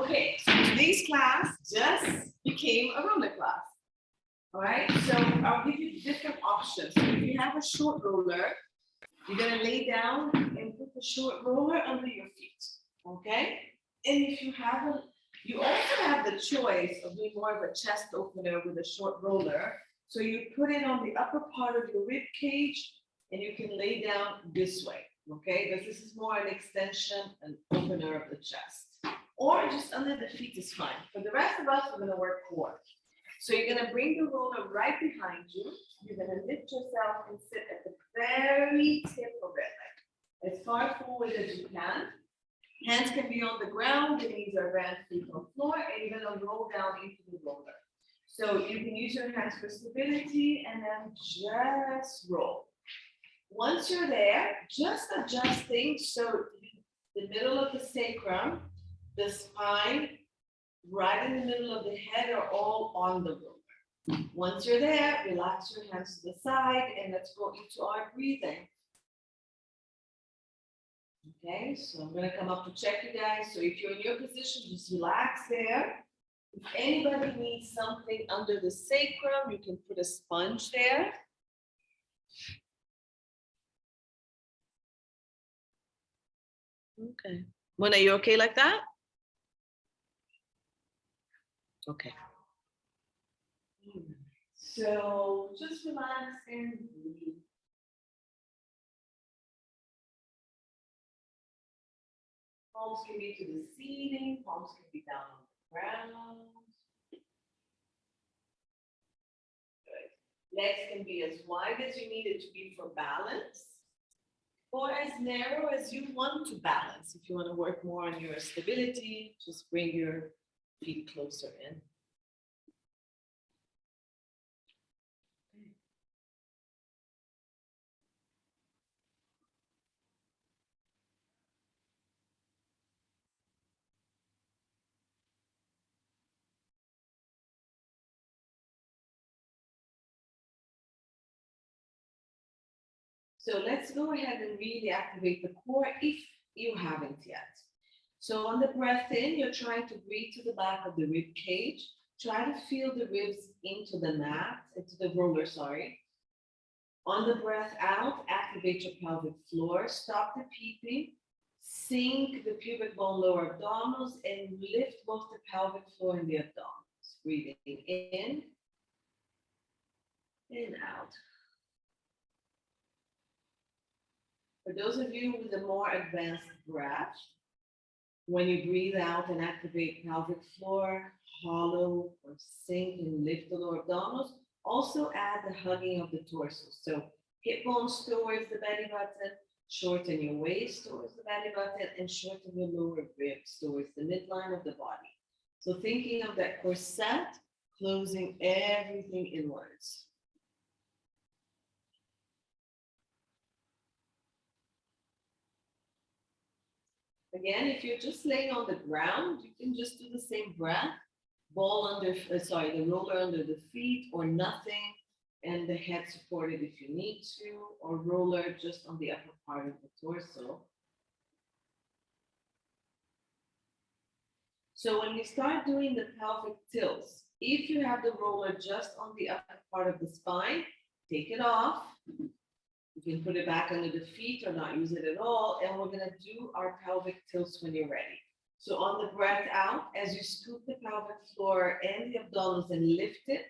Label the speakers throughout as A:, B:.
A: Okay, so today's class just became a roller class. All right, so I'll give you different options. So if you have a short roller, you're gonna lay down and put the short roller under your feet. Okay, and if you haven't, you also have the choice of doing more of a chest opener with a short roller. So you put it on the upper part of your rib cage, and you can lay down this way. Okay, because this is more an extension and opener of the chest. Or just under the feet is fine. For the rest of us, we're gonna work core. So you're gonna bring the roller right behind you. You're gonna lift yourself and sit at the very tip of it, like as far forward as you can. Hands can be on the ground, the knees are bent, feet on the floor, and you're gonna roll down into the roller. So you can use your hands for stability and then just roll. Once you're there, just adjusting so the middle of the sacrum, the spine, right in the middle of the head are all on the roller. Once you're there, relax your hands to the side and let's go into our breathing. Okay, so I'm gonna come up to check you guys. So if you're in your position, just relax there. If anybody needs something under the sacrum, you can put a sponge there. Okay. Mona, you okay like that? Okay. So just relax and breathe. Palms can be to the ceiling, palms can be down on the ground. Good. Legs can be as wide as you need it to be for balance, or as narrow as you want to balance. If you want to work more on your stability, just bring your feet closer in. So let's go ahead and really activate the core if you haven't yet. So on the breath in, you're trying to breathe to the back of the rib cage. Try to feel the ribs into the mat, into the roller, sorry. On the breath out, activate your pelvic floor. Stop the peeping. Sink the pubic bone lower abdominals and lift both the pelvic floor and the abdominals. Breathing in and out. For those of you with a more advanced breath, when you breathe out and activate pelvic floor, hollow or sink and lift the lower abdominals, also add the hugging of the torso. So hip bones towards the belly button, shorten your waist towards the belly button, and shorten your lower ribs towards the midline of the body. So thinking of that corset, closing everything inwards. Again, if you're just laying on the ground, you can just do the same breath. The roller under the feet or nothing, and the head supported if you need to, or roller just on the upper part of the torso. So when you start doing the pelvic tilts, if you have the roller just on the upper part of the spine, take it off. You can put it back under the feet or not use it at all. And we're gonna do our pelvic tilts when you're ready. So on the breath out, as you scoop the pelvic floor and the abdominals and lift it,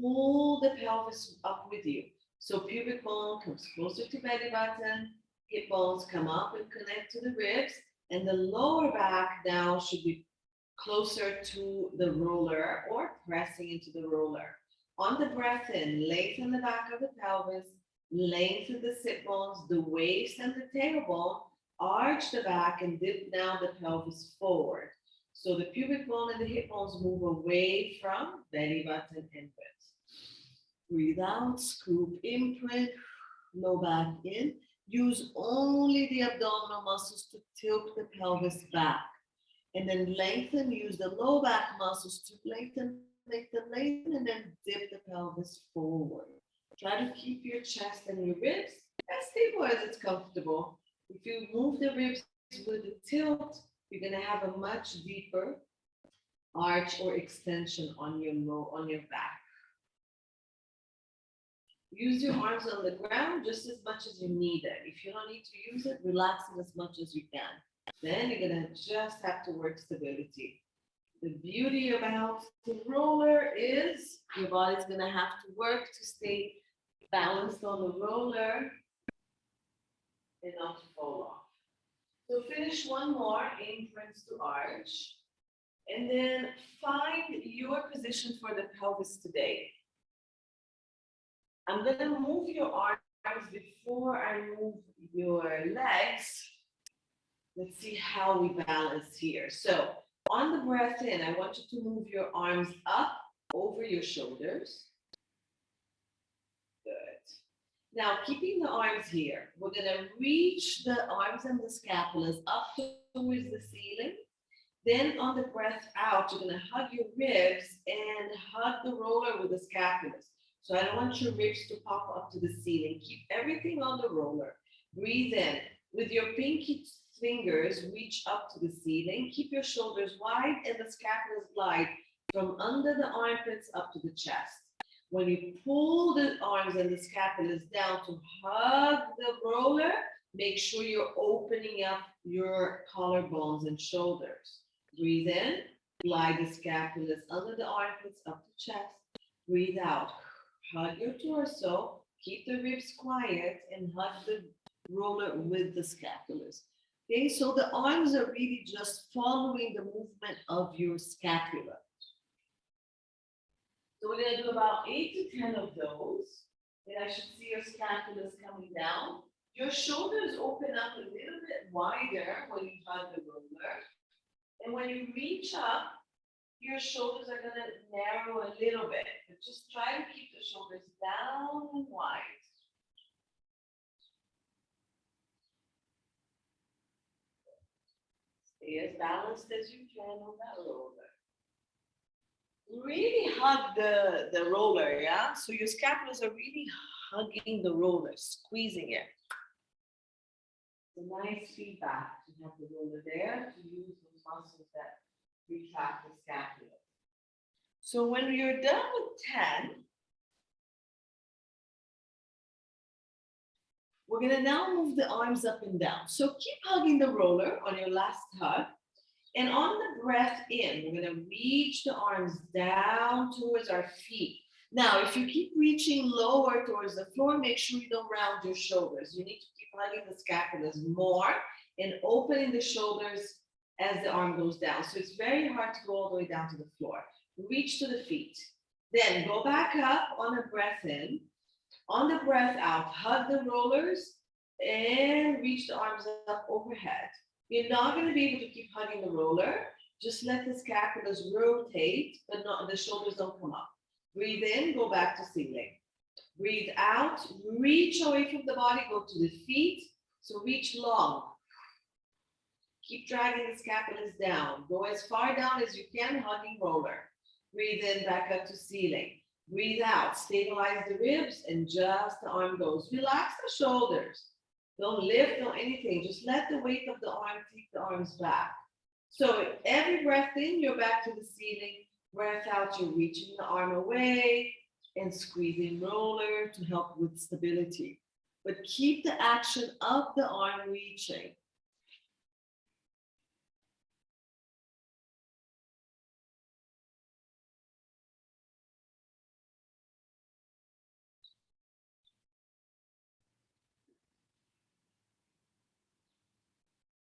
A: pull the pelvis up with you. So pubic bone comes closer to belly button, hip bones come up and connect to the ribs, and the lower back now should be closer to the roller or pressing into the roller. On the breath in, lengthen the back of the pelvis, lengthen the sit bones, the waist and the tailbone, arch the back and dip down the pelvis forward. So the pubic bone and the hip bones move away from belly button and ribs. Breathe out, scoop, imprint, low back in. Use only the abdominal muscles to tilt the pelvis back. And then lengthen, use the low back muscles to lengthen, and then dip the pelvis forward. Try to keep your chest and your ribs as stable as it's comfortable. If you move the ribs with the tilt, you're gonna have a much deeper arch or extension on your back. Use your arms on the ground just as much as you need it. If you don't need to use it, relax it as much as you can. Then you're gonna just have to work stability. The beauty about the roller is your body's gonna have to work to stay balanced on the roller and not to fall off. So finish one more, inference to arch, and then find your position for the pelvis today. I'm gonna move your arms before I move your legs. Let's see how we balance here. So on the breath in, I want you to move your arms up over your shoulders. Good. Now, keeping the arms here, we're gonna reach the arms and the scapulas up towards the ceiling. Then on the breath out, you're gonna hug your ribs and hug the roller with the scapulas. So I don't want your ribs to pop up to the ceiling. Keep everything on the roller. Breathe in. With your pinky fingers, reach up to the ceiling. Keep your shoulders wide and the scapulas glide from under the armpits up to the chest. When you pull the arms and the scapulas down to hug the roller, make sure you're opening up your collarbones and shoulders. Breathe in, glide the scapulas under the armpits up to chest. Breathe out, hug your torso, keep the ribs quiet, and hug the roller with the scapulas. Okay, so the arms are really just following the movement of your scapula. So we're gonna do about 8 to 10 of those. And I should see your scapulas coming down. Your shoulders open up a little bit wider when you hug the roller. And when you reach up, your shoulders are gonna narrow a little bit. But just try to keep the shoulders down and wide. Stay as balanced as you can on that roller. Really hug the roller, yeah? So your scapulas are really hugging the roller, squeezing it. It's a nice feedback to have the roller there to use those muscles that retract the scapula. So when you're done with 10, we're gonna now move the arms up and down. So keep hugging the roller on your last hug. And on the breath in, we're gonna reach the arms down towards our feet. Now, if you keep reaching lower towards the floor, make sure you don't round your shoulders. You need to keep hugging the scapulas more and opening the shoulders as the arm goes down. So it's very hard to go all the way down to the floor. Reach to the feet. Then go back up on a breath in. On the breath out, hug the rollers and reach the arms up overhead. You're not going to be able to keep hugging the roller. Just let the scapulas rotate, but not the shoulders don't come up. Breathe in, go back to ceiling. Breathe out, reach away from the body, go to the feet. So reach long. Keep dragging the scapulas down. Go as far down as you can, hugging roller. Breathe in, back up to ceiling. Breathe out, stabilize the ribs, and just the arm goes. Relax the shoulders. Don't lift, no anything. Just let the weight of the arm take the arms back. So every breath in, you're back to the ceiling. Breath out, you're reaching the arm away and squeezing roller to help with stability. But keep the action of the arm reaching.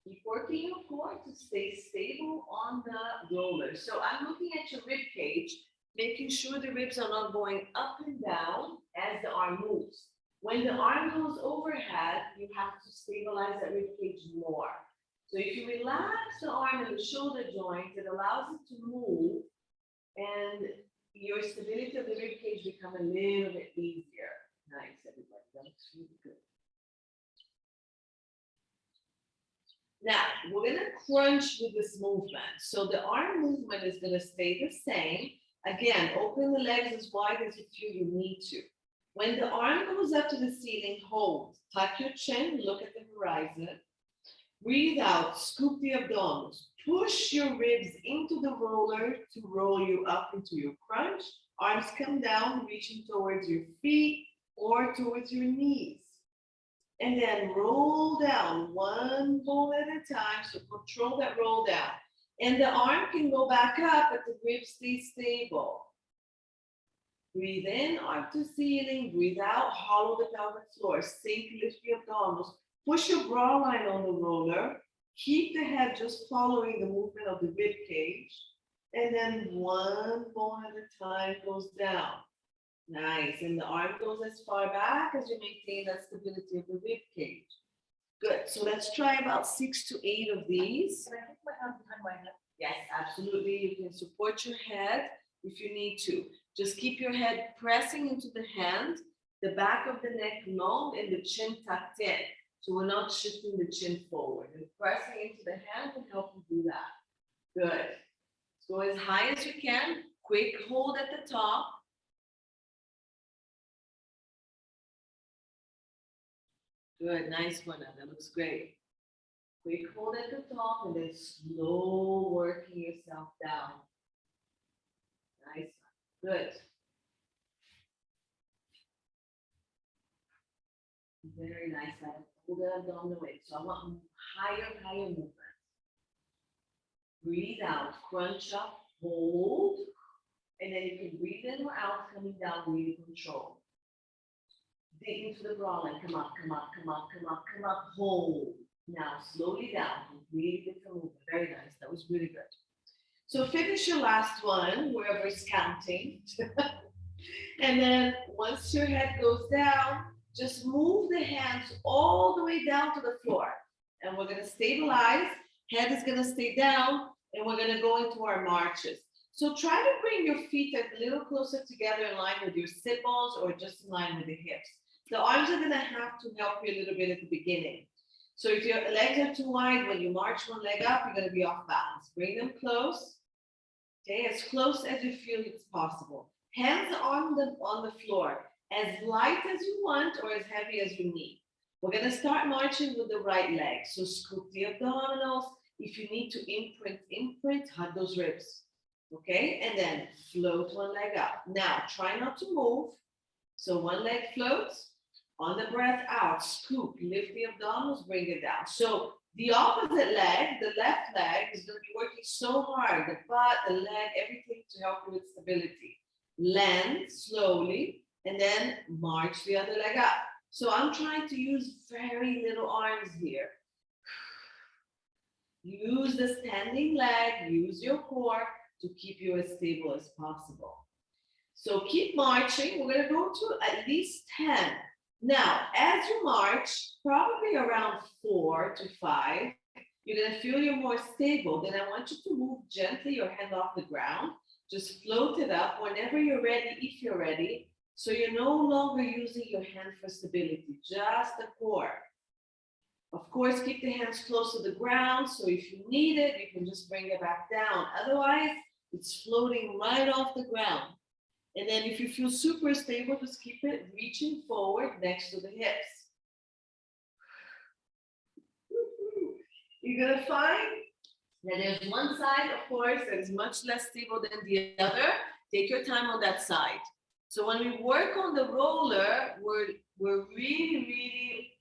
A: Keep working your core to stay stable on the roller. So I'm looking at your rib cage, making sure the ribs are not going up and down as the arm moves. When the arm goes overhead, you have to stabilize that rib cage more. So if you relax the arm and the shoulder joint, it allows it to move and your stability of the rib cage become a little bit easier. Nice, everybody, that looks really good. Now, we're gonna crunch with this movement. So the arm movement is gonna stay the same. Again, open the legs as wide as you feel you need to. When the arm goes up to the ceiling, hold. Tuck your chin, look at the horizon. Breathe out, scoop the abdominals. Push your ribs into the roller to roll you up into your crunch. Arms come down, reaching towards your feet or towards your knees. And then roll down one bone at a time. So control that roll down. And the arm can go back up, but the ribs stay stable. Breathe in, arm to ceiling. Breathe out, hollow the pelvic floor. Sink, lift the abdominals. Push your bra line on the roller. Keep the head just following the movement of the rib cage. And then one bone at a time goes down. Nice. And the arm goes as far back as you maintain that stability of the rib cage. Good. So let's try about 6 to 8 of these.
B: Can I put my hands behind my head?
A: Yes, absolutely. You can support your head if you need to. Just keep your head pressing into the hand, the back of the neck long, and the chin tucked in. So we're not shifting the chin forward. And pressing into the hand will help you do that. Good. Go as high as you can. Quick hold at the top. Good, nice one, that looks great. Quick hold at the top and then slow working yourself down. Nice, good. Very nice, hold the abdominal weight. So I want higher movement. Breathe out, crunch up, hold, and then you can breathe in or out, coming down, really control. Dig into the bra line, come up, hold. Now slowly down, completely different movement. Very nice, that was really good. So finish your last one, whoever is counting. And then once your head goes down, just move the hands all the way down to the floor. And we're gonna stabilize, head is gonna stay down, and we're gonna go into our marches. So try to bring your feet a little closer together in line with your sit bones or just in line with the hips. The arms are gonna have to help you a little bit at the beginning. So if your legs are too wide, when you march one leg up, you're gonna be off balance. Bring them close, okay, as close as you feel it's possible. Hands on the floor, as light as you want or as heavy as you need. We're gonna start marching with the right leg. So scoop the abdominals. If you need to imprint, hug those ribs. Okay, and then float one leg up. Now try not to move. So one leg floats. On the breath out, scoop, lift the abdominals, bring it down. So the opposite leg, the left leg, is going to be working so hard, the butt, the leg, everything to help you with stability. Land slowly, and then march the other leg up. So I'm trying to use very little arms here. Use the standing leg, use your core to keep you as stable as possible. So keep marching. We're going to go to at least 10. Now, as you march, probably around 4 to 5, you're going to feel you're more stable. Then I want you to move gently your hand off the ground. Just float it up whenever you're ready, if you're ready. So you're no longer using your hand for stability, just the core. Of course, keep the hands close to the ground. So if you need it, you can just bring it back down. Otherwise, it's floating right off the ground. And then if you feel super stable, just keep it reaching forward next to the hips. You're gonna find that there's one side, of course, that is much less stable than the other. Take your time on that side. So when we work on the roller, we're really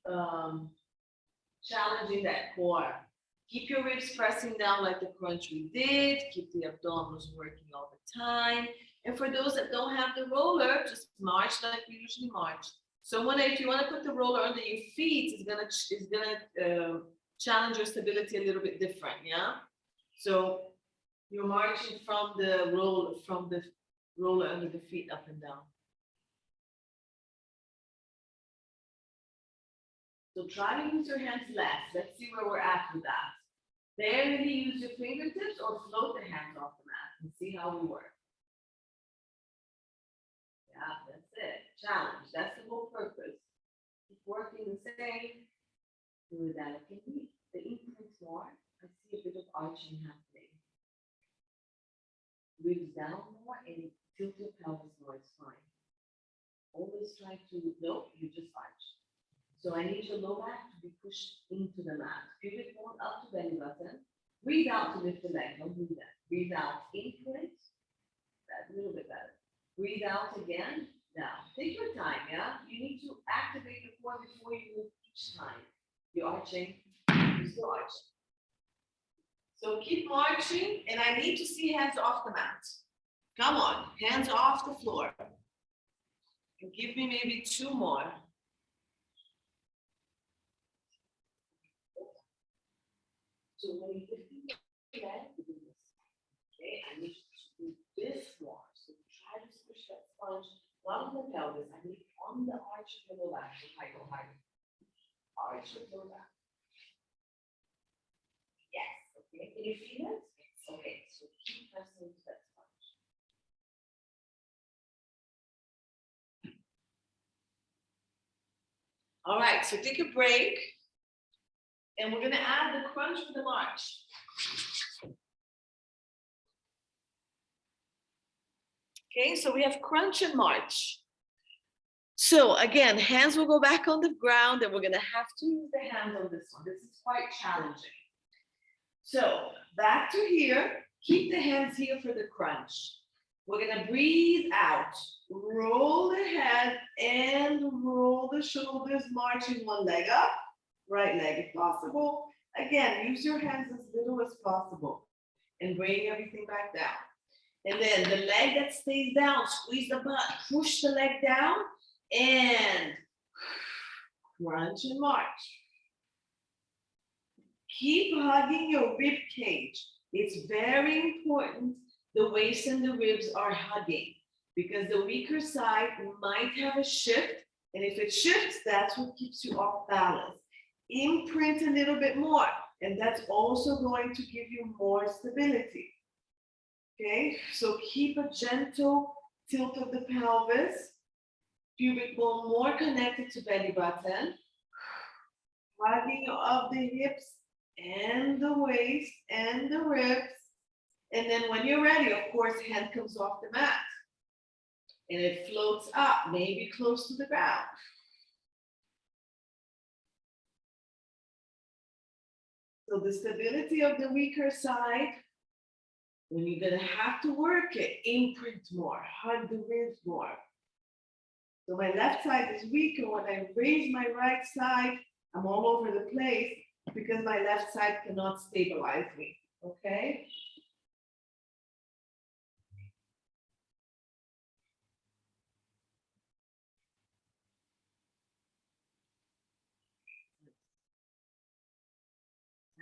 A: challenging that core. Keep your ribs pressing down like the crunch we did. Keep the abdominals working all the time. And for those that don't have the roller, just march like we usually march. So if you want to put the roller under your feet, it's gonna challenge your stability a little bit different, yeah. So you're marching from the roller under the feet up and down. So try to use your hands less. Let's see where we're at with that. Barely use your fingertips or float the hands off the mat and see how we work. Yeah, that's it. Challenge. That's the whole purpose. Keep working the same. Do it delicately. The imprint more. I see a bit of arching happening. Ribs down more and tilt your pelvis more. It's fine. Always try to, no, you just arch. So I need your low back to be pushed into the mat. Pubic bone up to belly button. Breathe out to lift the leg. Don't do that. Breathe out, input. That's a little bit better. Breathe out again. Now, take your time, yeah? You need to activate the core before you move each time. You're arching. You're still arching. So keep marching, and I need to see hands off the mat. Come on, hands off the floor. And give me maybe 2 more. So when you lift the leg, do this. Okay, I need you to do this more. So try to push that sponge, not on the pelvis. I need on the arch of your lower back. Higher, higher. Arch of your back. Yes. Okay. Can you feel it? Okay. So keep pressing into that sponge. All right. So take a break. And we're going to add the crunch with the march. Okay, so we have crunch and march. So again, hands will go back on the ground, and we're going to have to use the hands on this one. This is quite challenging. So back to here. Keep the hands here for the crunch. We're going to breathe out. Roll the head and roll the shoulders, marching one leg up. Right leg if possible. Again, use your hands as little as possible and bring everything back down. And then the leg that stays down, squeeze the butt, push the leg down, and crunch and march. Keep hugging your rib cage. It's very important the waist and the ribs are hugging, because the weaker side might have a shift, and if it shifts, that's what keeps you off balance. Imprint a little bit more, and that's also going to give you more stability. Okay, so keep a gentle tilt of the pelvis, pubic bone more connected to belly button, hugging of the hips and the waist and the ribs. And then when you're ready, of course, hand comes off the mat and it floats up, maybe close to the ground. So the stability of the weaker side, when you're gonna have to work it, imprint more, hug the ribs more. So my left side is weaker. When I raise my right side, I'm all over the place because my left side cannot stabilize me, okay?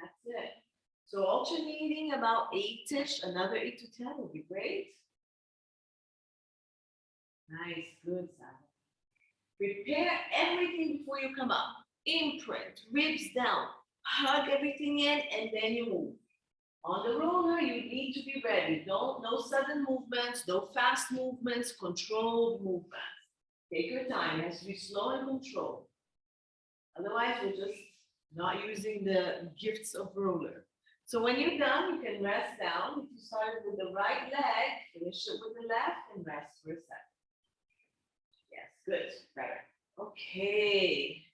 A: That's it. So alternating about 8-ish, another 8 to 10 would be great. Nice, good, Sarah. Prepare everything before you come up. Imprint, ribs down, hug everything in, and then you move. On the roller, you need to be ready. No sudden movements, no fast movements, controlled movements. Take your time, it has to be slow and controlled. Otherwise, you're just not using the gifts of roller. So when you're done, you can rest down. If you started with the right leg, finish it with the left and rest for a second. Yes, good, better. Okay.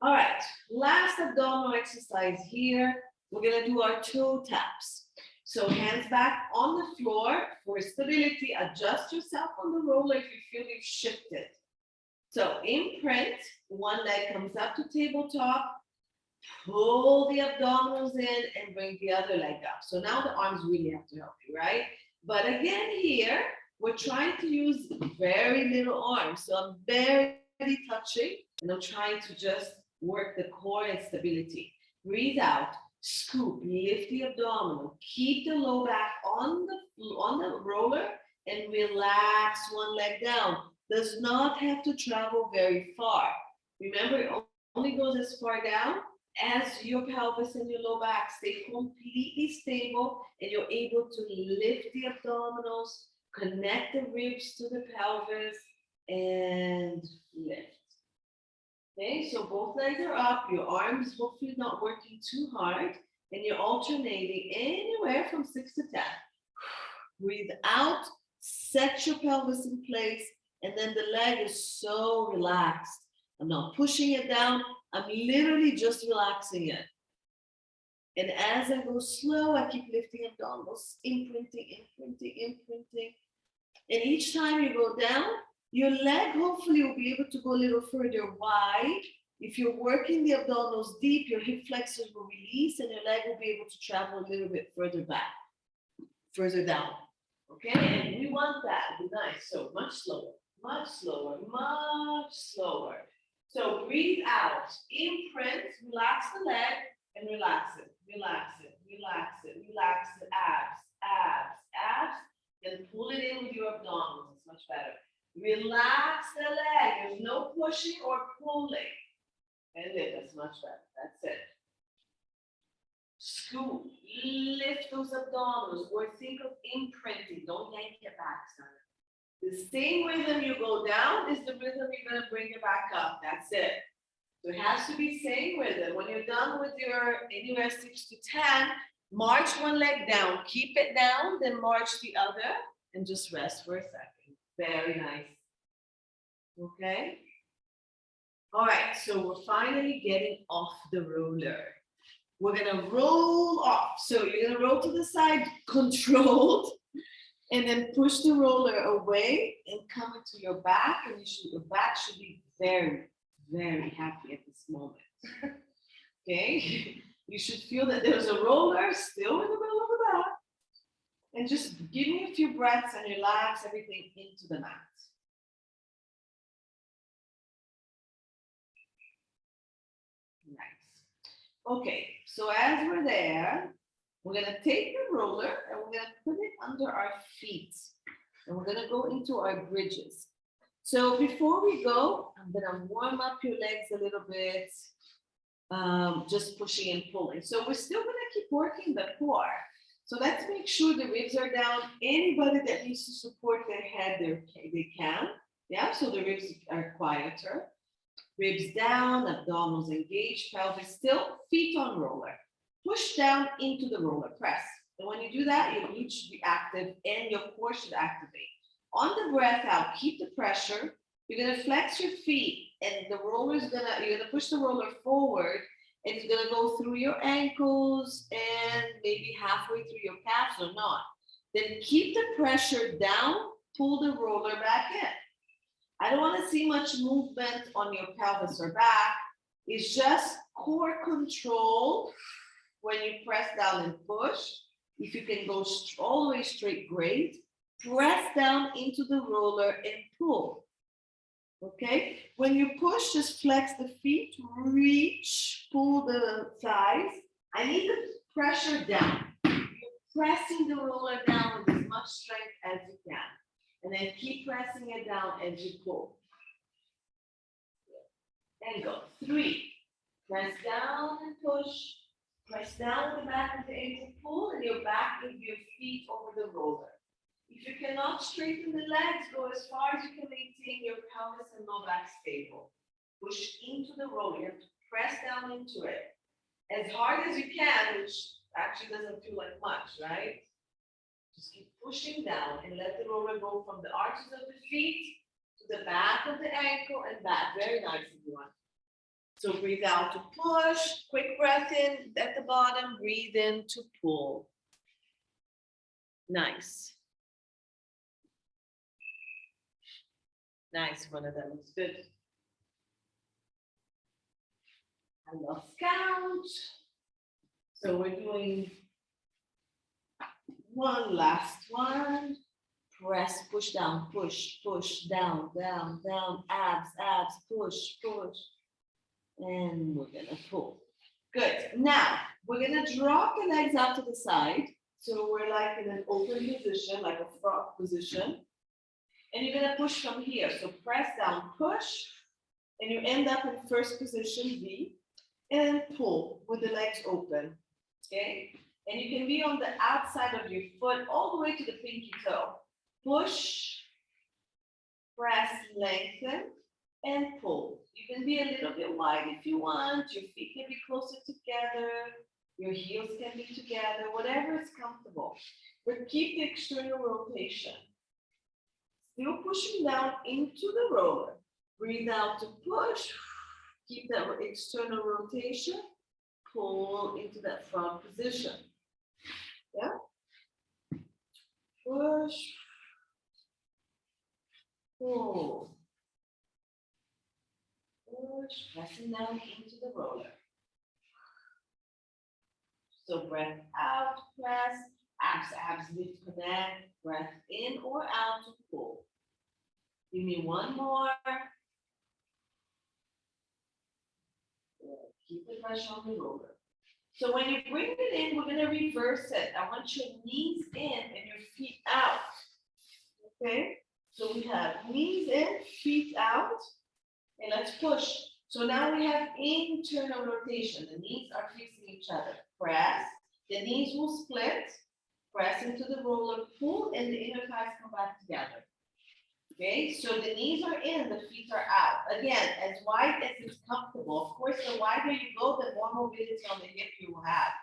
A: All right, last abdominal exercise here. We're gonna do our toe taps. So hands back on the floor for stability. Adjust yourself on the roller if you feel you've shifted. So imprint, one leg comes up to tabletop, pull the abdominals in and bring the other leg up. So now the arms really have to help you, right? But again here, we're trying to use very little arms. So I'm barely touching and I'm trying to just work the core and stability. Breathe out, scoop, lift the abdominal, keep the low back on the roller and relax one leg down. Does not have to travel very far. Remember, it only goes as far down as your pelvis and your low back stay completely stable and you're able to lift the abdominals, connect the ribs to the pelvis, and lift. Okay, so both legs are up, your arms hopefully not working too hard, and you're alternating anywhere from 6 to 10. Breathe out, set your pelvis in place, and then the leg is so relaxed. I'm not pushing it down. I'm literally just relaxing it. And as I go slow, I keep lifting abdominals, imprinting, imprinting, imprinting. And each time you go down, your leg hopefully will be able to go a little further wide. If you're working the abdominals deep, your hip flexors will release and your leg will be able to travel a little bit further back, further down. Okay, and we want that. Be nice. So much slower, much slower, much slower. So breathe out, imprint, relax the leg, and relax it, relax it, relax it, relax the abs, abs, abs. Then pull it in with your abdominals. It's much better. Relax the leg. There's no pushing or pulling. And that's much better. That's it. Scoop, lift those abdominals, or think of imprinting. Don't yank it back, son. The same rhythm you go down is the rhythm you're going to bring it back up. That's it. So it has to be same rhythm. When you're done with your anywhere 6 to 10, march one leg down, keep it down, then march the other, and just rest for a second. Very nice. Okay? All right, so we're finally getting off the roller. We're gonna roll off. So you're gonna roll to the side, controlled, and then push the roller away and come into your back, and your back should be very, very happy at this moment. Okay? You should feel that there's a roller still in the middle of the back. And just give me a few breaths and relax everything into the mat. Nice. Okay, so as we're there, we're gonna take the roller and we're gonna put it under our feet. And we're gonna go into our bridges. So before we go, I'm gonna warm up your legs a little bit, just pushing and pulling. So we're still gonna keep working the core. So let's make sure the ribs are down. Anybody that needs to support their head, they can. Yeah, so the ribs are quieter. Ribs down, abdominals engaged, pelvis still, feet on roller. Push down into the roller, press. And when you do that, your glutes should be active and your core should activate. On the breath out, keep the pressure. You're gonna flex your feet and the roller's you're gonna push the roller forward and it's gonna go through your ankles and maybe halfway through your calves or not. Then keep the pressure down, pull the roller back in. I don't want to see much movement on your pelvis or back. It's just core control when you press down and push. If you can go all the way straight, great. Press down into the roller and pull. Okay? When you push, just flex the feet, reach, pull the thighs. I need the pressure down. You're pressing the roller down with as much strength as you can. And then keep pressing it down as you pull. And go. 3. Press down and push. Press down with the back of the ankle, pull, and your back with your feet over the roller. If you cannot straighten the legs, go as far as you can maintain your pelvis and low back stable. Push into the roller. You have to press down into it as hard as you can, which actually doesn't feel like much, right? Just keep pushing down and let the roller go from the arches of the feet to the back of the ankle and back. Very nice, everyone. So breathe out to push, quick breath in at the bottom, breathe in to pull. Nice. Nice, one of them looks good. I lost count. So we're doing one last one. Press, push down, push, push, down, down, down, abs, abs, push, push. And we're gonna pull. Good. Now, we're gonna drop the legs out to the side. So we're like in an open position, like a frog position. And you're gonna push from here. So press down, push, and you end up in first position, V, and pull with the legs open, okay? And you can be on the outside of your foot all the way to the pinky toe. Push, press, lengthen, and pull. You can be a little bit wide if you want. Your feet can be closer together. Your heels can be together, whatever is comfortable. But keep the external rotation. Still pushing down into the roller. Breathe out to push. Keep that external rotation. Pull into that front position. Yeah. Push. Pull. Push. Pressing down into the roller. So breath out, press. Abs, lift, connect. Breath in or out to pull. Give me one more. Keep the pressure on the roller. So when you bring it in, we're going to reverse it. I want your knees in and your feet out. Okay? So we have knees in, feet out, and let's push. So now we have internal rotation. The knees are facing each other. Press. The knees will split. Press into the roller, pull, and the inner thighs come back together. Okay, so the knees are in, the feet are out. Again, as wide as it's comfortable. Of course, the wider you go, the more mobility on the hip you will have.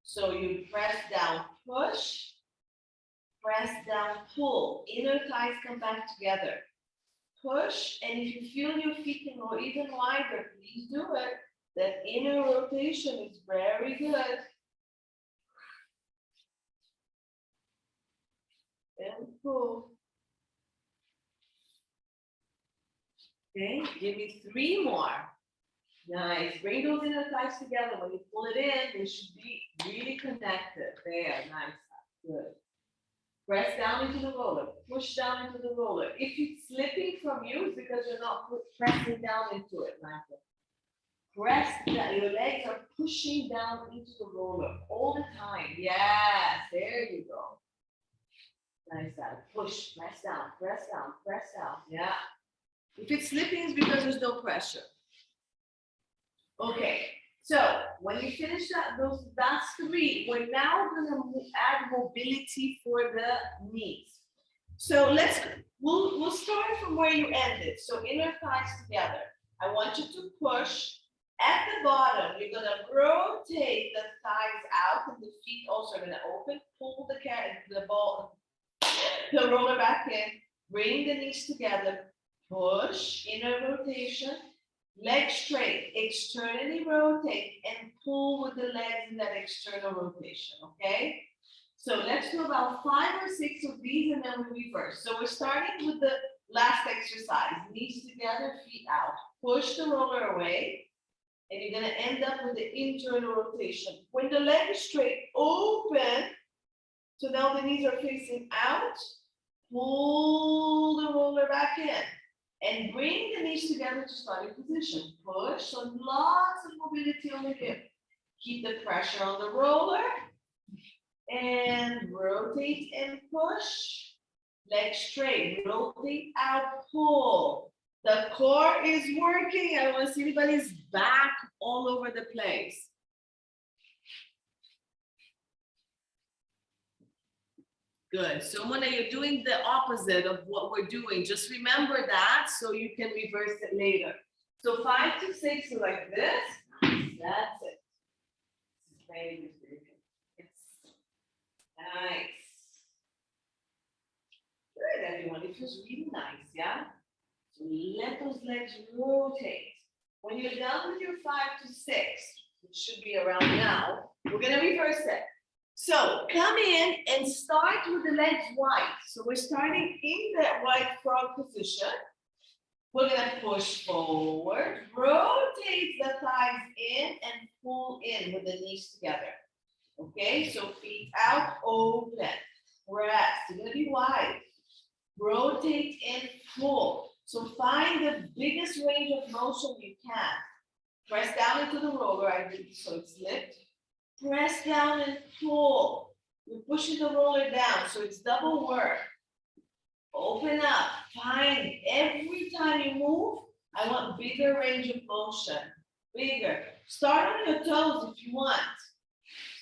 A: So you press down, push, press down, pull. Inner thighs come back together. Push, and if you feel your feet can go even wider, please do it. That inner rotation is very good. And pull. Okay, give me 3 more. Nice. Bring those inner thighs together. When you pull it in, they should be really connected. There, nice. Good. Press down into the roller. Push down into the roller. If it's slipping from you, it's because you're not pressing down into it, Michael. Press down. Your legs are pushing down into the roller all the time. Yes, there you go. Nice. Push, press down, press down, press down. Yeah. If it's slipping, it's because there's no pressure. Okay, so when you finish those last 3, we're now going to add mobility for the knees. So we'll start from where you ended. So inner thighs together. I want you to push. At the bottom, you're going to rotate the thighs out, and the feet also are going to open. Pull the roller back in. Bring the knees together. Push, inner rotation, leg straight, externally rotate, and pull with the legs in that external rotation, okay? So let's do about 5 or 6 of these, and then we reverse. So we're starting with the last exercise. Knees together, feet out. Push the roller away, and you're gonna end up with the internal rotation. When the leg is straight, open, so now the knees are facing out, pull the roller back in. And bring the knees together to starting position. Push, so lots of mobility on the hip. Keep the pressure on the roller. And rotate and push. Leg straight, rotate out, pull. The core is working. I want to see everybody's back all over the place. Good. So Mona, you're doing the opposite of what we're doing. Just remember that so you can reverse it later. So 5 to 6 are like this. That's it. Very good. Yes. Nice. Good, everyone. It feels really nice, yeah? So let those legs rotate. When you're done with your 5 to 6, which should be around now, we're going to reverse it. So come in and start with the legs wide. So we're starting in that wide front position. We're going to push forward, rotate the thighs in and pull in with the knees together. Okay, so feet out, open, press. You're going to be wide. Rotate and pull. So find the biggest range of motion you can. Press down into the roller, so it's lift. Press down and pull. You're pushing the roller down, so it's double work. Open up, find every time you move, I want bigger range of motion. Bigger. Start on your toes if you want.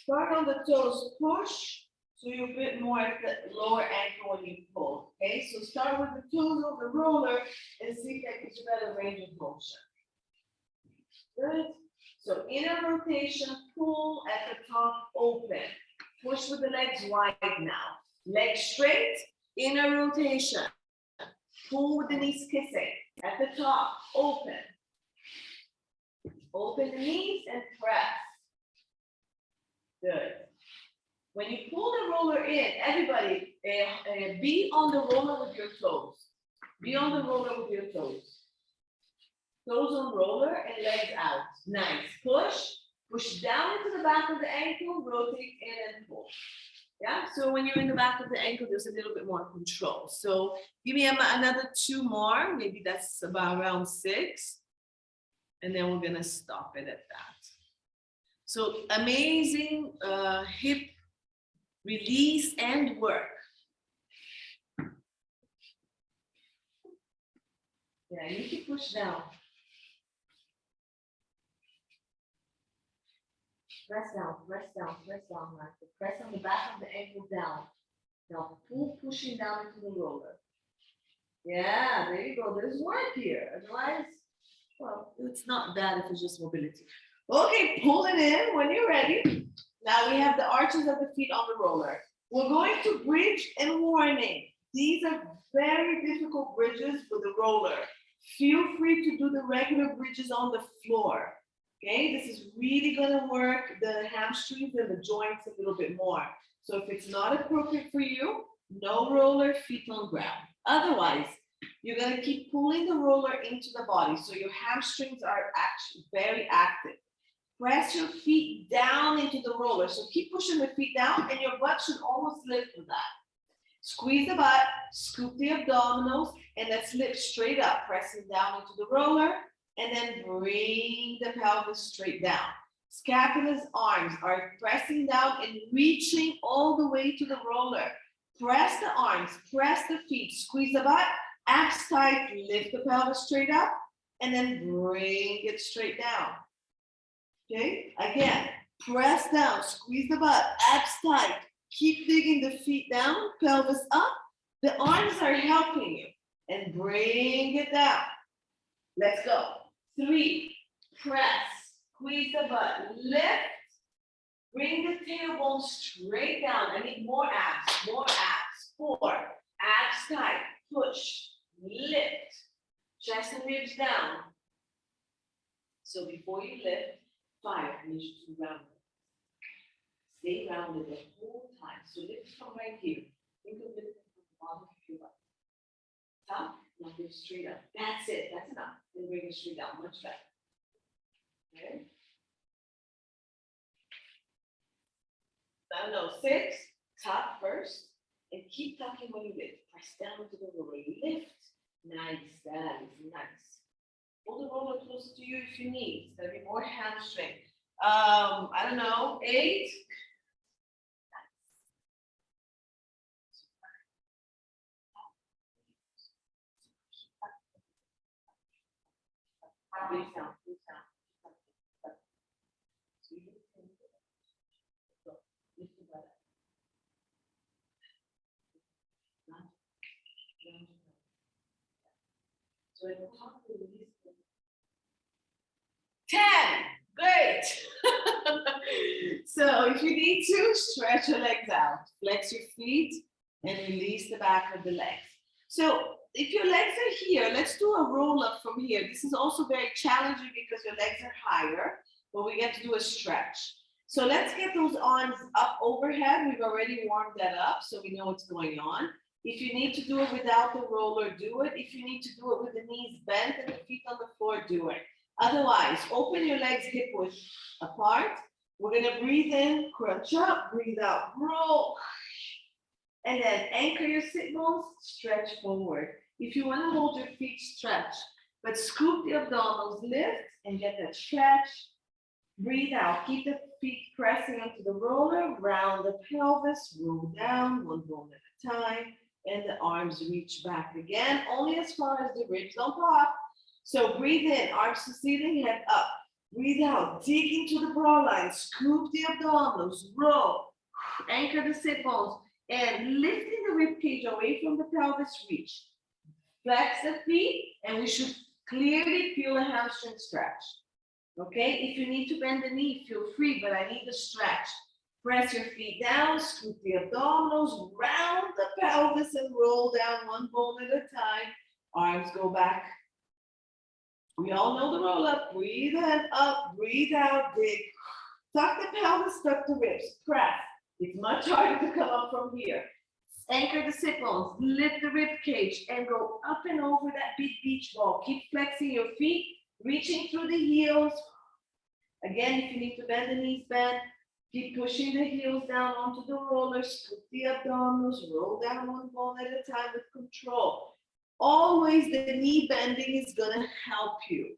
A: Start on the toes, push, so you're a bit more at the lower ankle when you pull. Okay, so start with the toes on the roller and see if that gives you better range of motion. Good. So inner rotation, pull at the top, open. Push with the legs wide now. Legs straight, inner rotation. Pull with the knees kissing. At the top, open. Open the knees and press. Good. When you pull the roller in, everybody, be on the roller with your toes. Be on the roller with your toes. Toes on roller and legs out. Nice. Push down into the back of the ankle, rotate in and pull. Yeah, so when you're in the back of the ankle, there's a little bit more control. So give me another 2 more, maybe that's about around 6. And then we're gonna stop it at that. So amazing hip release and work. Yeah, you can push down. Press down, press down, press down, Martha. Press on the back of the ankle down. Now pushing down into the roller. Yeah, there you go. There's work here. Otherwise, well, it's not bad if it's just mobility. Okay, pull it in when you're ready. Now we have the arches of the feet on the roller. We're going to bridge and warning. These are very difficult bridges with the roller. Feel free to do the regular bridges on the floor. Okay, this is really gonna work the hamstrings and the joints a little bit more. So if it's not appropriate for you, no roller, feet on ground. Otherwise, you're gonna keep pulling the roller into the body. So your hamstrings are actually very active. Press your feet down into the roller. So keep pushing the feet down and your butt should almost lift with that. Squeeze the butt, scoop the abdominals, and let's lift straight up, pressing down into the roller. And then bring the pelvis straight down. Scapula's arms are pressing down and reaching all the way to the roller. Press the arms, press the feet, squeeze the butt, abs tight, lift the pelvis straight up, and then bring it straight down. Okay, again, press down, squeeze the butt, abs tight, keep digging the feet down, pelvis up. The arms are helping you, and bring it down. Let's go. 3, press, squeeze the butt, lift, bring the tailbone straight down. I need more abs, 4, abs tight, push, lift, chest and ribs down. So before you lift, 5, I need you to round it. Stay rounded the whole time. So lift from right here. Think of lifting from the bottom of your butt. Top. Now go straight up. That's it. That's enough. Then bring it straight down. Much better. Okay. Now 6. Top first. And keep tucking when you lift. Press down into the roller. Lift. Nice. That is nice. Pull the roller closer to you if you need. It's going to be more hamstring. I don't know. 8. Breathe down, breathe down. So you can lift the butt up. So at the top of the release. 10. Great. So if you need to, stretch your legs out. Flex your feet and release the back of the legs. So if your legs are here, let's do a roll up from here. This is also very challenging because your legs are higher, but we get to do a stretch. So let's get those arms up overhead. We've already warmed that up, so we know what's going on. If you need to do it without the roller, do it. If you need to do it with the knees bent and the feet on the floor, do it. Otherwise, open your legs hip width apart. We're gonna breathe in, crunch up, breathe out, roll. And then anchor your sit bones, stretch forward. If you want to hold your feet, stretch, but scoop the abdominals, lift, and get that stretch. Breathe out. Keep the feet pressing onto the roller, round the pelvis, roll down, one bone at a time, and the arms reach back again, only as far as the ribs don't pop. So breathe in, arms to ceiling, head up. Breathe out, dig into the bra line, scoop the abdominals, roll, anchor the sit bones, and lifting the rib cage away from the pelvis, reach. Flex the feet, and we should clearly feel a hamstring stretch. Okay, if you need to bend the knee, feel free, but I need the stretch. Press your feet down, scoop the abdominals, round the pelvis, and roll down one bone at a time. Arms go back. We all know the roll up. Breathe in, up, breathe out, dig. Tuck the pelvis, tuck the ribs, press. It's much harder to come up from here. Anchor the sit bones, lift the rib cage, and go up and over that big beach ball. Keep flexing your feet, reaching through the heels. Again, if you need to bend the knees, bend. Keep pushing the heels down onto the rollers, scoop the abdominals, roll down one bone at a time with control. Always the knee bending is gonna help you.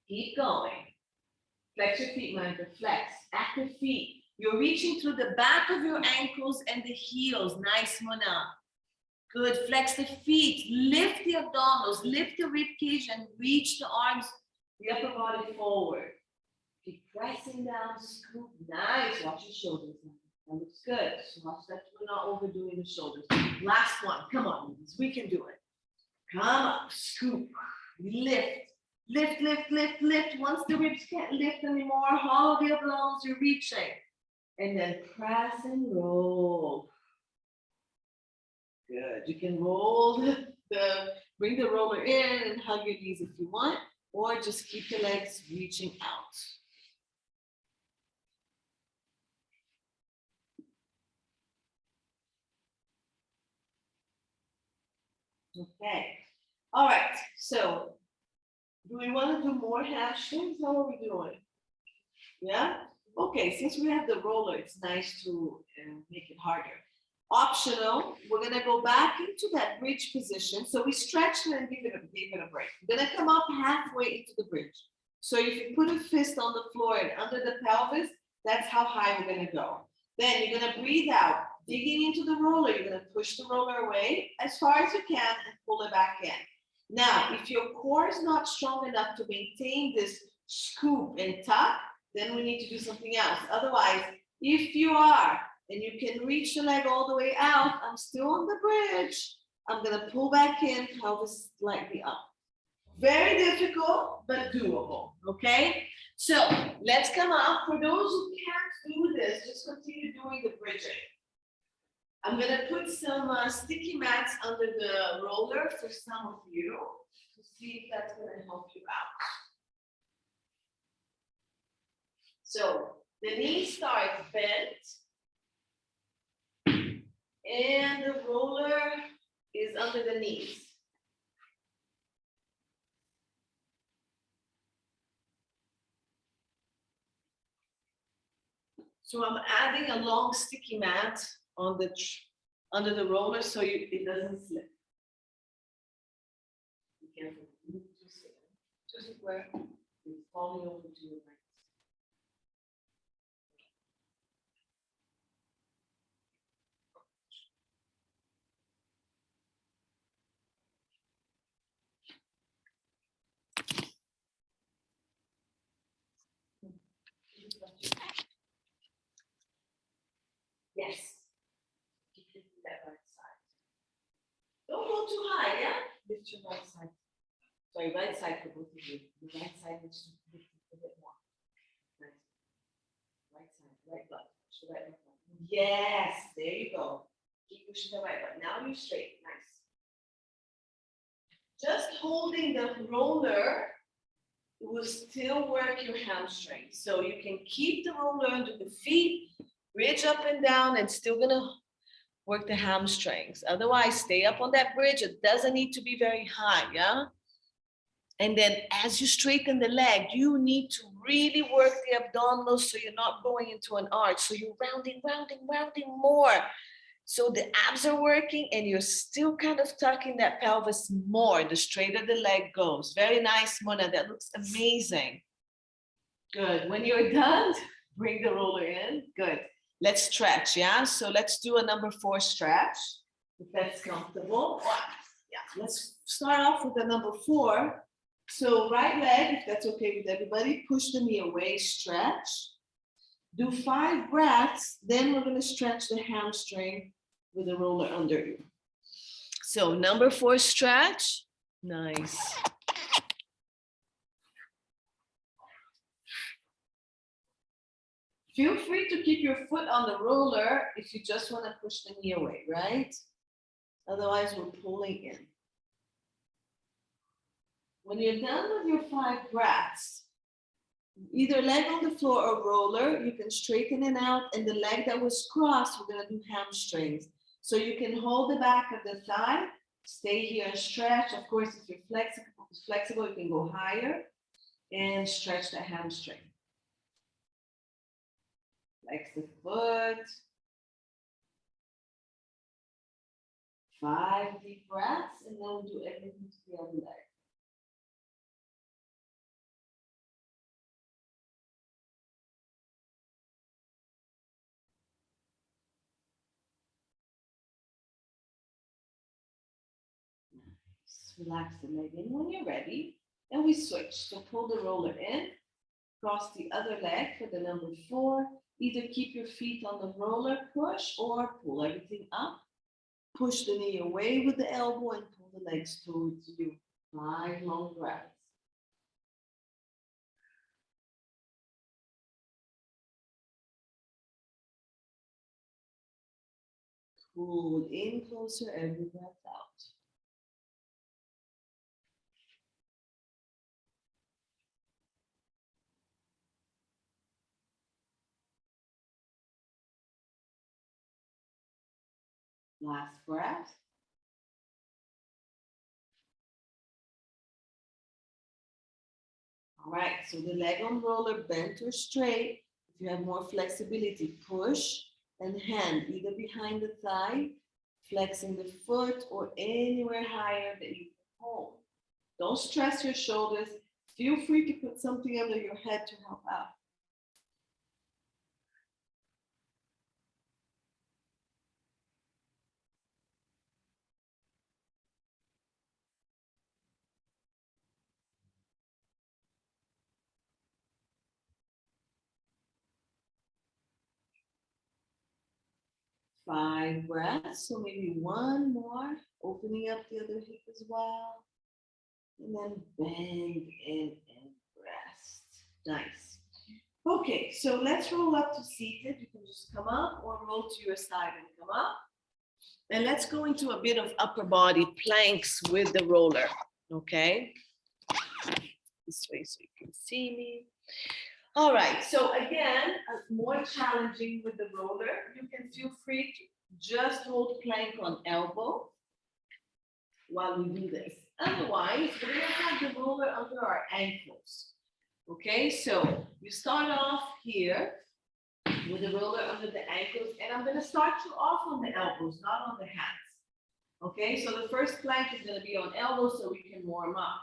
A: Keep going. Flex your feet, Monica, flex, active feet. You're reaching through the back of your ankles and the heels. Nice, Mona. Good, flex the feet, lift the abdominals, lift the rib cage and reach the arms, the upper body forward. Keep pressing down, scoop, nice. Watch your shoulders. That looks good. So watch that we're not overdoing the shoulders. Last one, come on, we can do it. Come up, scoop, lift. Lift, lift, lift, lift. Once the ribs can't lift anymore, hollow the abdominals, you're reaching. And then press and roll. Good. You can roll bring the roller in and hug your knees if you want, or just keep the legs reaching out. Okay. All right. So do we want to do more hamstrings? How are we doing? Yeah? Okay, since we have the roller, it's nice to make it harder. Optional, we're gonna go back into that bridge position. So we stretched it and give it a break. We're gonna come up halfway into the bridge. So if you put a fist on the floor and under the pelvis, that's how high we're gonna go. Then you're gonna breathe out, digging into the roller. You're gonna push the roller away as far as you can and pull it back in. Now, if your core is not strong enough to maintain this scoop and tuck, then we need to do something else. Otherwise, if you are, and you can reach the leg all the way out, I'm still on the bridge. I'm gonna pull back in, pelvis slightly up. Very difficult, but doable, okay? So let's come up. For those who can't do this, just continue doing the bridging. I'm gonna put some sticky mats under the roller for some of you to see if that's gonna help you out. So the knee starts bent and the roller is under the knees. So I'm adding a long sticky mat on the under the roller so it doesn't slip. Be careful. Just where it's falling over to your right. Yes. Keep lifting that right side. Don't go too high, yeah? Lift your right side. Sorry, right side for both of you. The right side needs to lift a bit more. Right. Right side, right butt. Push the right butt. Yes, there you go. Keep pushing the right butt. Now you're straight. Nice. Just holding the roller will still work your hamstrings. So you can keep the roller under the feet, bridge up and down, and still gonna work the hamstrings. Otherwise, stay up on that bridge. It doesn't need to be very high, yeah? And then as you straighten the leg, you need to really work the abdominals so you're not going into an arch. So you're rounding, rounding, rounding more. So the abs are working and you're still kind of tucking that pelvis more, the straighter the leg goes. Very nice, Mona, that looks amazing. Good, when you're done, bring the roller in, good. Let's stretch, yeah? So let's do a number 4 stretch, if that's comfortable. Yeah, let's start off with the number 4. So right leg, if that's okay with everybody, push the knee away, stretch. Do 5 breaths, then we're gonna stretch the hamstring with the roller under you. So number 4 stretch, nice. Feel free to keep your foot on the roller if you just wanna push the knee away, right? Otherwise, we're pulling in. When you're done with your 5 breaths, either leg on the floor or roller, you can straighten it out, and the leg that was crossed, we're gonna do hamstrings. So you can hold the back of the thigh, stay here and stretch. Of course, if you're flexible, you can go higher and stretch the hamstring. Flex the foot. 5 deep breaths, and then we'll do everything to the other leg. Nice. Relax the leg in when you're ready, and we switch. So pull the roller in, cross the other leg for the number 4. Either keep your feet on the roller, push, or pull everything up. Push the knee away with the elbow and pull the legs towards you. 5 long breaths. Pull in closer every breath out. Last breath. All right, so the leg on roller bent or straight. If you have more flexibility, push and hand either behind the thigh, flexing the foot, or anywhere higher that you can hold. Don't stress your shoulders. Feel free to put something under your head to help out. Five breaths, so maybe one more, opening up the other hip as well. And then bend in and rest. Nice. Okay, so let's roll up to seated. You can just come up or roll to your side and come up. And let's go into a bit of upper body planks with the roller, okay? This way so you can see me. All right, so again, more challenging with the roller. You can feel free to just hold plank on elbow while we do this. Otherwise, we're gonna have the roller under our ankles. Okay, so you start off here with the roller under the ankles, and I'm gonna start you off on the elbows, not on the hands. Okay, so the first plank is gonna be on elbows so we can warm up.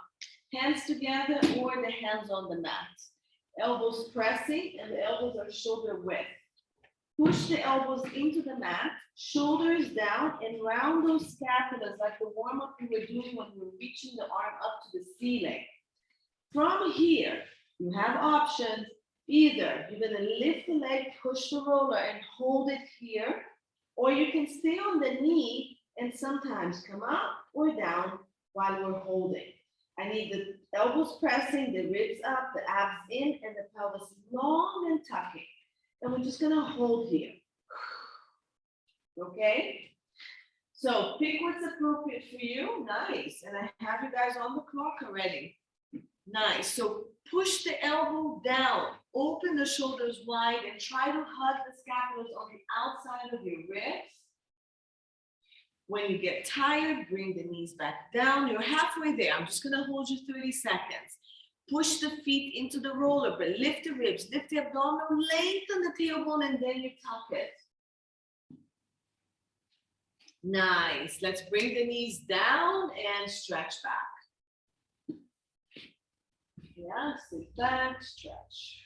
A: Hands together or the hands on the mat. Elbows pressing and the elbows are shoulder width. Push the elbows into the mat, shoulders down, and round those scapulas like the warm-up we were doing when we were reaching the arm up to the ceiling. From here, you have options. Either you're gonna lift the leg, push the roller, and hold it here, or you can stay on the knee and sometimes come up or down while we're holding. I need the elbows pressing, the ribs up, the abs in, and the pelvis long and tucking. And we're just gonna hold here. Okay? So pick what's appropriate for you. Nice. And I have you guys on the clock already. Nice. So push the elbow down, open the shoulders wide, and try to hug the scapulas on the outside of your ribs. When you get tired, bring the knees back down. You're halfway there. I'm just gonna hold you 30 seconds. Push the feet into the roller, but lift the ribs, lift the abdominal, lengthen the tailbone, and then you tuck it. Nice. Let's bring the knees down and stretch back. Yeah, sit back, stretch.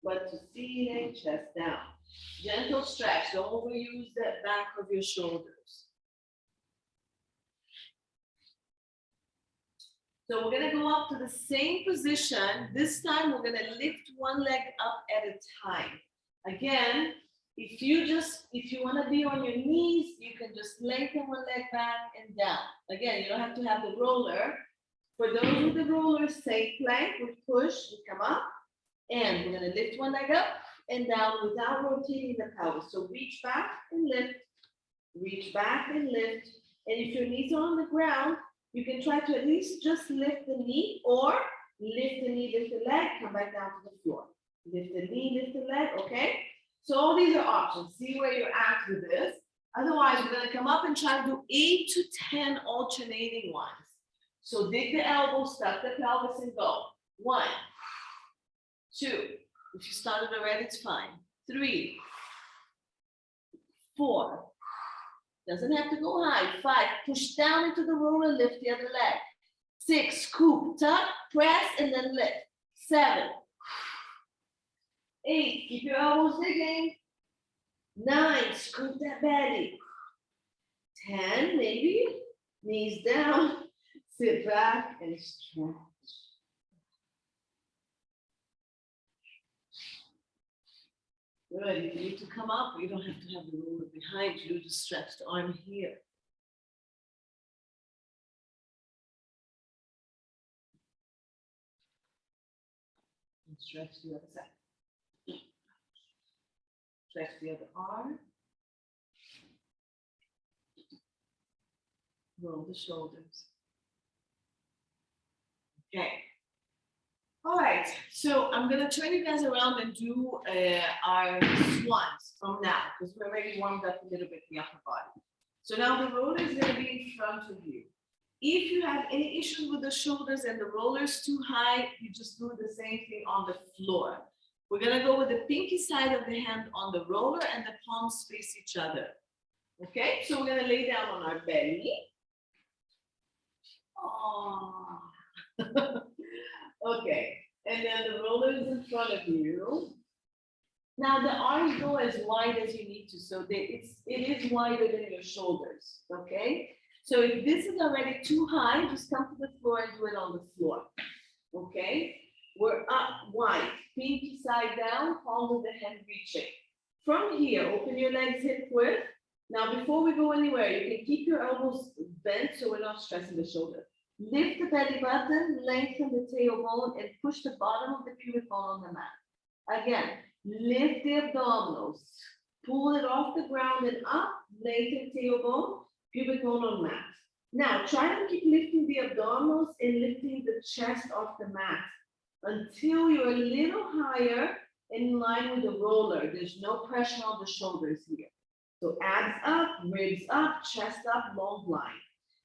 A: Butt to ceiling, chest down. Gentle stretch. Don't overuse the back of your shoulders. So we're gonna go up to the same position. This time we're gonna lift one leg up at a time. Again, if you wanna be on your knees, you can just lengthen one leg back and down. Again, you don't have to have the roller. For those with the roller, say plank, we push, we come up, and we're gonna lift one leg up and down without rotating the pelvis. So reach back and lift, reach back and lift. And if your knees are on the ground, You can try to at least just lift the knee or lift the knee, lift the leg, come back down to the floor. Lift the knee, lift the leg, okay? So all these are options. See where you're at with this. Otherwise, we're gonna come up and try to do 8 to 10 alternating ones. So dig the elbows, tuck the pelvis and go. 1, 2. If you started already, it's fine. 3, 4. Doesn't have to go high. 5, push down into the roller, lift the other leg. 6, scoop, tuck, press, and then lift. 7, 8, keep your elbows digging. 9, scoop that belly. 10, maybe, knees down, sit back and stretch. Good, if you need to come up, you don't have to have the roller behind you, just stretch the arm here. And stretch the other side. Stretch the other arm. Roll the shoulders. Okay. All right, so I'm gonna turn you guys around and do our swans from now, because we're already warmed up a little bit the upper body. So now the roller is gonna be in front of you. If you have any issues with the shoulders and the roller's too high, you just do the same thing on the floor. We're gonna go with the pinky side of the hand on the roller and the palms face each other. Okay, so we're gonna lay down on our belly. Oh. Okay, and then the roller is in front of you. Now the arms go as wide as you need to, so it is wider than your shoulders, okay? So if this is already too high, just come to the floor and do it on the floor, okay? We're up wide, pinky side down, palm of the hand reaching. From here, open your legs hip width. Now before we go anywhere, you can keep your elbows bent so we're not stressing the shoulder. Lift the belly button, lengthen the tailbone, and push the bottom of the pubic bone on the mat. Again, lift the abdominals, pull it off the ground and up, lengthen tailbone, pubic bone on mat. Now, try to keep lifting the abdominals and lifting the chest off the mat until you're a little higher in line with the roller. There's no pressure on the shoulders here. So abs up, ribs up, chest up, long line.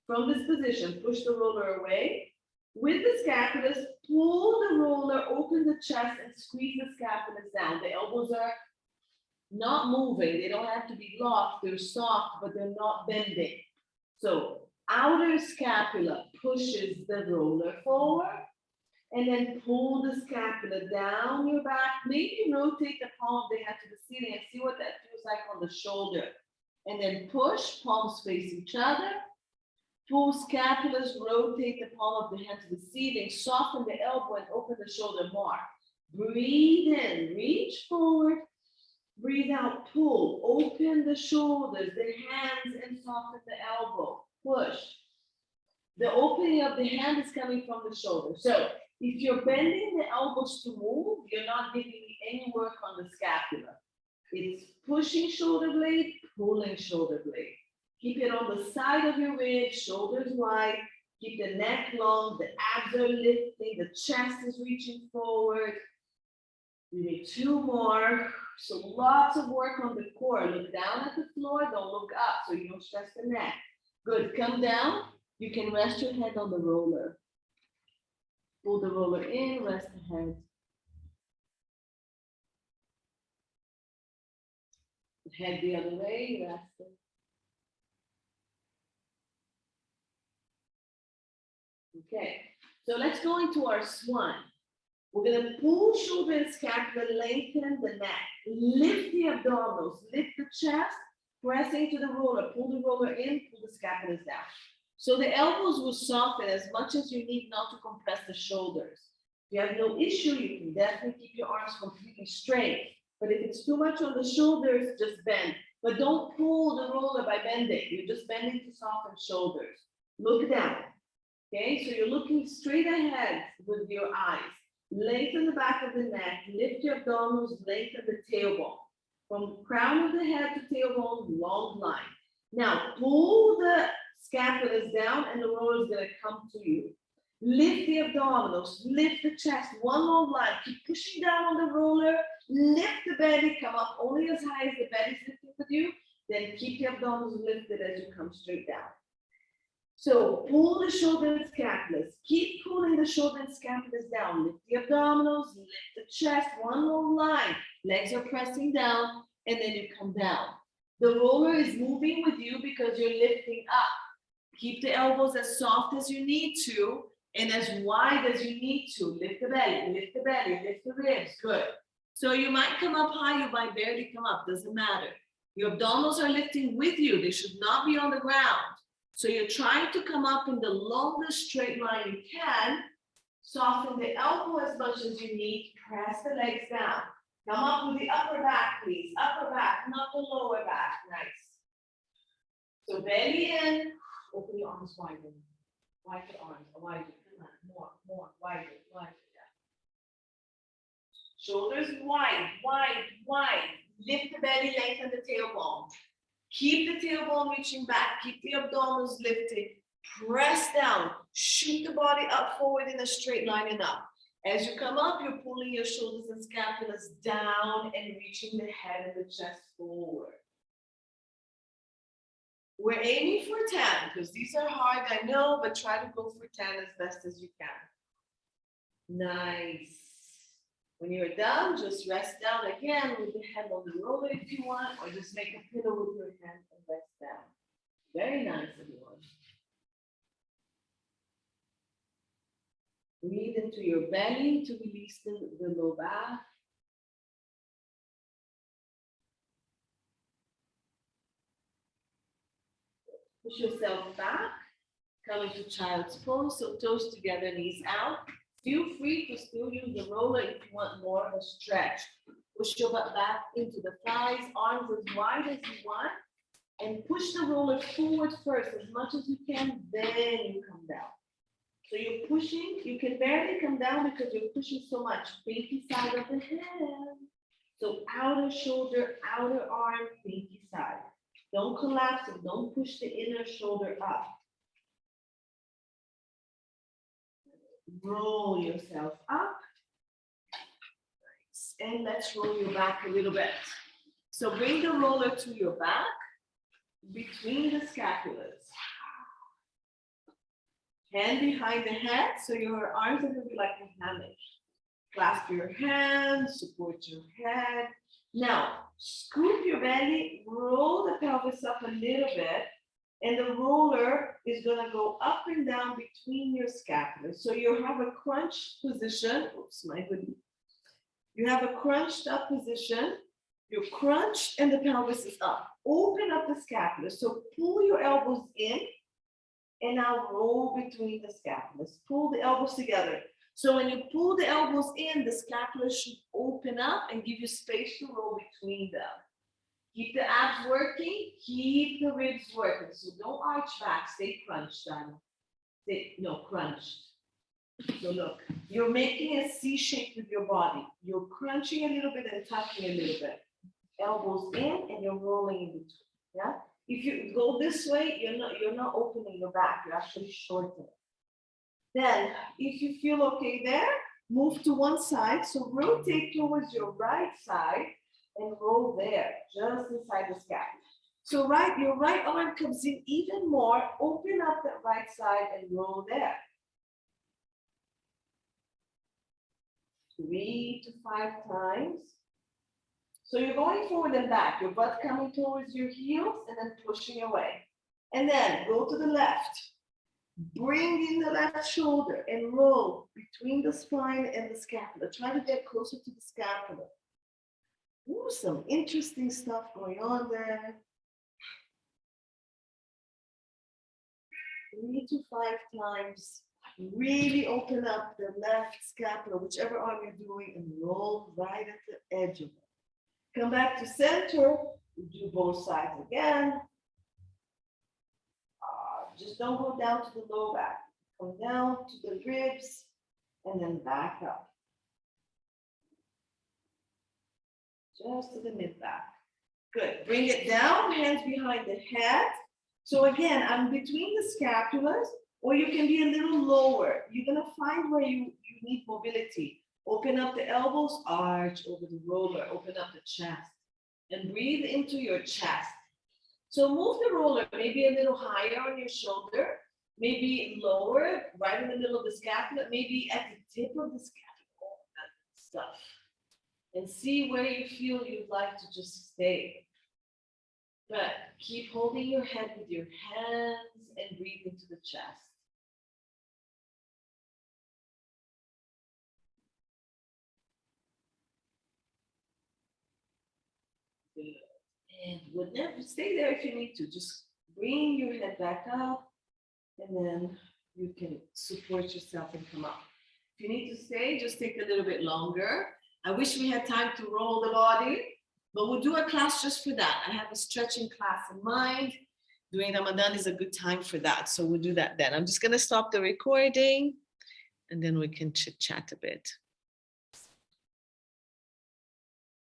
A: From this position, push the roller away. With the scapulas, pull the roller, open the chest, and squeeze the scapulas down. The elbows are not moving. They don't have to be locked. They're soft, but they're not bending. So outer scapula pushes the roller forward, and then pull the scapula down your back. Maybe rotate the palm of the hand to the ceiling and see what that feels like on the shoulder. And then push, palms face each other. Pull scapulas, rotate the palm of the hand to the ceiling, soften the elbow and open the shoulder more. Breathe in, reach forward. Breathe out, pull, open the shoulders, the hands, and soften the elbow. Push. The opening of the hand is coming from the shoulder. So if you're bending the elbows to move, you're not giving me any work on the scapula. It's pushing shoulder blade, pulling shoulder blade. Keep it on the side of your ribs, shoulders wide. Keep the neck long, the abs are lifting, the chest is reaching forward. We need 2 more. So lots of work on the core. Look down at the floor, don't look up so you don't stress the neck. Good, come down. You can rest your head on the roller. Pull the roller in, rest the head. Head the other way, rest it. Okay, so let's go into our swan. We're gonna pull shoulder and scapula, lengthen the neck, lift the abdominals, lift the chest, press into the roller, pull the roller in, pull the scapulas down. So the elbows will soften as much as you need not to compress the shoulders. If you have no issue, you can definitely keep your arms completely straight. But if it's too much on the shoulders, just bend. But don't pull the roller by bending. You're just bending to soften shoulders. Look down. Okay, so you're looking straight ahead with your eyes. Lengthen the back of the neck, lift your abdominals, lengthen the tailbone. From crown of the head to tailbone, long line. Now, pull the Scapula is down and the roller is going to come to you. Lift the abdominals, lift the chest, one long line. Keep pushing down on the roller, lift the belly, come up only as high as the belly is lifted with you. Then keep the abdominals lifted as you come straight down. So pull the shoulder and scapulas. Keep pulling the shoulder and scapulas down. Lift the abdominals, lift the chest, one long line. Legs are pressing down, and then you come down. The roller is moving with you because you're lifting up. Keep the elbows as soft as you need to and as wide as you need to. Lift the belly, lift the ribs. Good. So you might come up high, you might barely come up, doesn't matter. Your abdominals are lifting with you. They should not be on the ground. So you're trying to come up in the longest straight line you can. Soften the elbow as much as you need. Press the legs down. Come up with the upper back, please. Upper back, not the lower back. Nice. So belly in. Open your arms wider. Wide your arms. Wider. Come on. More. Wider. Yeah. Shoulders wide. Lift the belly, lengthen the tailbone. Keep the tailbone reaching back. Keep the abdominals lifted. Press down. Shoot the body up forward in a straight line and up. As you come up, you're pulling your shoulders and scapulas down and reaching the head and the chest forward. We're aiming for 10 because these are hard, I know, but try to go for 10 as best as you can. Nice. When you're done, just rest down again with the head on the roller if you want, or just make a pillow with your hand and rest down. Very nice, everyone. Breathe into your belly to release the low back. Push yourself back. Come into child's pose. So toes together, knees out. Feel free to still use the roller if you want more of a stretch. Push your butt back into the thighs, arms as wide as you want. And push the roller forward first as much as you can, then you come down. So you're pushing, you can barely come down because you're pushing so much. Pinky side of the hand. So outer shoulder, outer arm, pinky side. Don't collapse it, don't push the inner shoulder up. Roll yourself up. Nice. And let's roll your back a little bit. So bring the roller to your back, between the scapulas. Hand behind the head, so your arms are going to be like a hammock. Clasp your hands, support your head. Now, scoop your belly, roll the pelvis up a little bit, and the roller is going to go up and down between your scapulas. So you have a crunched position. Oops, my goodness. You have a crunched up position. You're crunched and the pelvis is up. Open up the scapula. So pull your elbows in. And now roll between the scapulas. Pull the elbows together. So when you pull the elbows in, the scapula should open up and give you space to roll between them. Keep the abs working. Keep the ribs working. So don't arch back. Stay crunched, Dana. Crunched. So look, you're making a C shape with your body. You're crunching a little bit and tucking a little bit. Elbows in and you're rolling in between. Yeah. If you go this way, you're not opening your back, you're actually shortening. Then, if you feel okay there, move to one side. So rotate towards your right side and roll there, just inside the scapula. So your right arm comes in even more, open up that right side and roll there. 3 to 5 times. So you're going forward and back, your butt coming towards your heels and then pushing away. And then go to the left. Bring in the left shoulder and roll between the spine and the scapula. Try to get closer to the scapula. Ooh, some interesting stuff going on there. 3 to 5 times. Really open up the left scapula, whichever arm you're doing, and roll right at the edge of it. Come back to center, we do both sides again. Just don't go down to the low back. Come down to the ribs and then back up. Just to the mid back. Good. Bring it down, hands behind the head. So again, I'm between the scapulas, or you can be a little lower. You're gonna find where you need mobility. Open up the elbows, arch over the roller, open up the chest, and breathe into your chest. So move the roller maybe a little higher on your shoulder, maybe lower, right in the middle of the scapula, maybe at the tip of the scapula, all that stuff. And see where you feel you'd like to just stay. But keep holding your head with your hands and breathe into the chest. Good. And whatever, stay there if you need to. Just bring your head back up, and then you can support yourself and come up. If you need to stay, just take a little bit longer. I wish we had time to roll the body, but we'll do a class just for that. I have a stretching class in mind. During Ramadan is a good time for that. So we'll do that then. I'm just going to stop the recording, and then we can chit chat a bit.